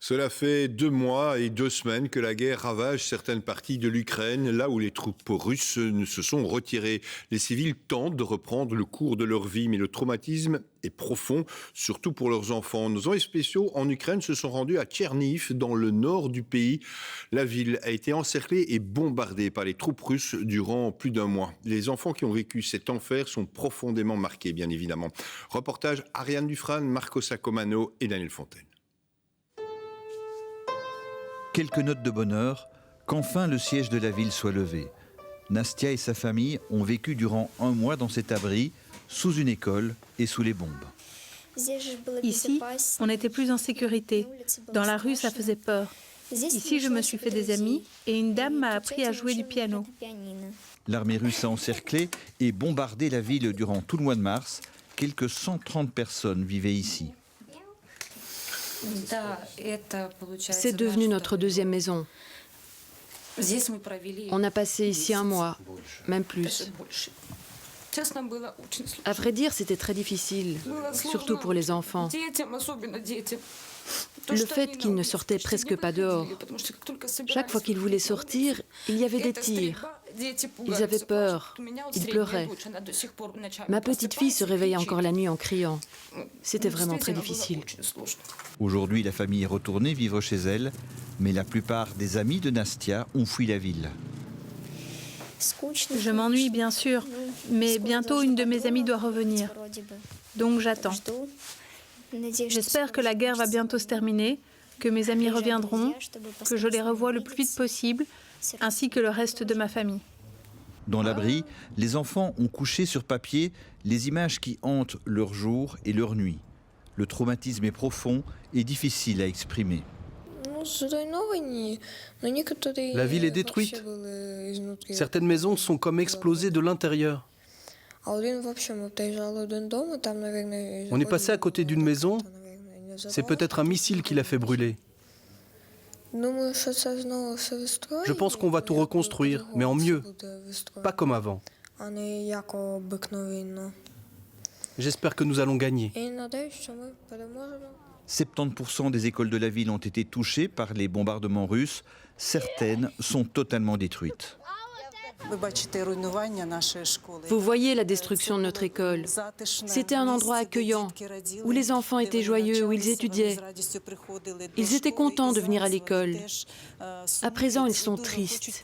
Cela fait 2 mois et 2 semaines que la guerre ravage certaines parties de l'Ukraine, là où les troupes russes se sont retirées. Les civils tentent de reprendre le cours de leur vie, mais le traumatisme est profond, surtout pour leurs enfants. Nos envoyés spéciaux en Ukraine se sont rendus à Tcherniv, dans le nord du pays. La ville a été encerclée et bombardée par les troupes russes durant plus d'1 mois. Les enfants qui ont vécu cet enfer sont profondément marqués, bien évidemment. Reportage Ariane Dufresne, Marco Sacomano et Daniel Fontaine. Quelques notes de bonheur qu'enfin le siège de la ville soit levé. Nastia et sa famille ont vécu durant 1 mois dans cet abri, sous une école et sous les bombes. Ici, on était plus en sécurité. Dans la rue, ça faisait peur. Ici, je me suis fait des amis et une dame m'a appris à jouer du piano. L'armée russe a encerclé et bombardé la ville durant tout le mois de mars. Quelques 130 personnes vivaient ici. C'est devenu notre deuxième maison. On a passé ici 1 mois, même plus. À vrai dire, c'était très difficile, surtout pour les enfants. Le fait qu'ils ne sortaient presque pas dehors. Chaque fois qu'ils voulaient sortir, il y avait des tirs. Ils avaient peur, ils pleuraient. Ma petite fille se réveillait encore la nuit en criant. C'était vraiment très difficile. Aujourd'hui, la famille est retournée vivre chez elle, mais la plupart des amis de Nastia ont fui la ville. Je m'ennuie bien sûr, mais bientôt une de mes amies doit revenir. Donc j'attends. J'espère que la guerre va bientôt se terminer, que mes amis reviendront, que je les revoie le plus vite possible, ainsi que le reste de ma famille. Dans l'abri, les enfants ont couché sur papier les images qui hantent leur jour et leur nuit. Le traumatisme est profond et difficile à exprimer. La ville est détruite. Certaines maisons sont comme explosées de l'intérieur. On est passé à côté d'une maison, c'est peut-être un missile qui l'a fait brûler. Je pense qu'on va tout reconstruire, mais en mieux, pas comme avant. J'espère que nous allons gagner. 70% des écoles de la ville ont été touchées par les bombardements russes. Certaines sont totalement détruites. Vous voyez la destruction de notre école. C'était un endroit accueillant, où les enfants étaient joyeux, où ils étudiaient. Ils étaient contents de venir à l'école. À présent, ils sont tristes.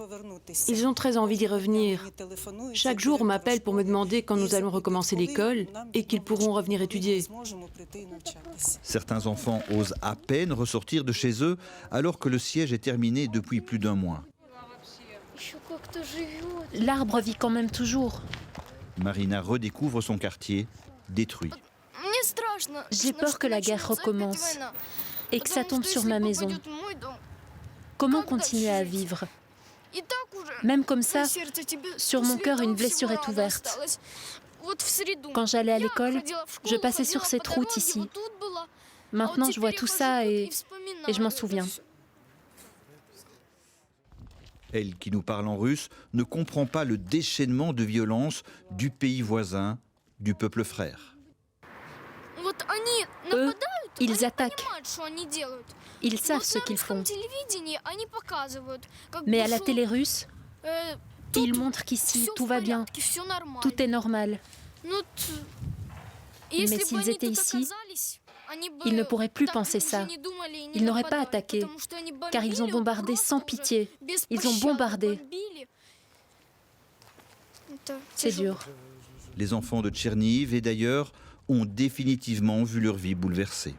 Ils ont très envie d'y revenir. Chaque jour, on m'appelle pour me demander quand nous allons recommencer l'école et qu'ils pourront revenir étudier. Certains enfants osent à peine ressortir de chez eux alors que le siège est terminé depuis plus d'1 mois. L'arbre vit quand même toujours. Marina redécouvre son quartier, détruit. J'ai peur que la guerre recommence et que ça tombe sur ma maison. Comment continuer à vivre? Même comme ça, sur mon cœur, une blessure est ouverte. Quand j'allais à l'école, je passais sur cette route ici. Maintenant, je vois tout ça et je m'en souviens. Elle, qui nous parle en russe, ne comprend pas le déchaînement de violence du pays voisin, du peuple frère. Eux, ils attaquent. Ils savent ce qu'ils font. Mais à la télé russe, ils montrent qu'ici, tout va bien. Tout est normal. Mais s'ils étaient ici, ils ne pourraient plus penser ça. Ils n'auraient pas attaqué, car ils ont bombardé sans pitié. Ils ont bombardé. C'est dur. Les enfants de Tcherniv et d'ailleurs ont définitivement vu leur vie bouleversée.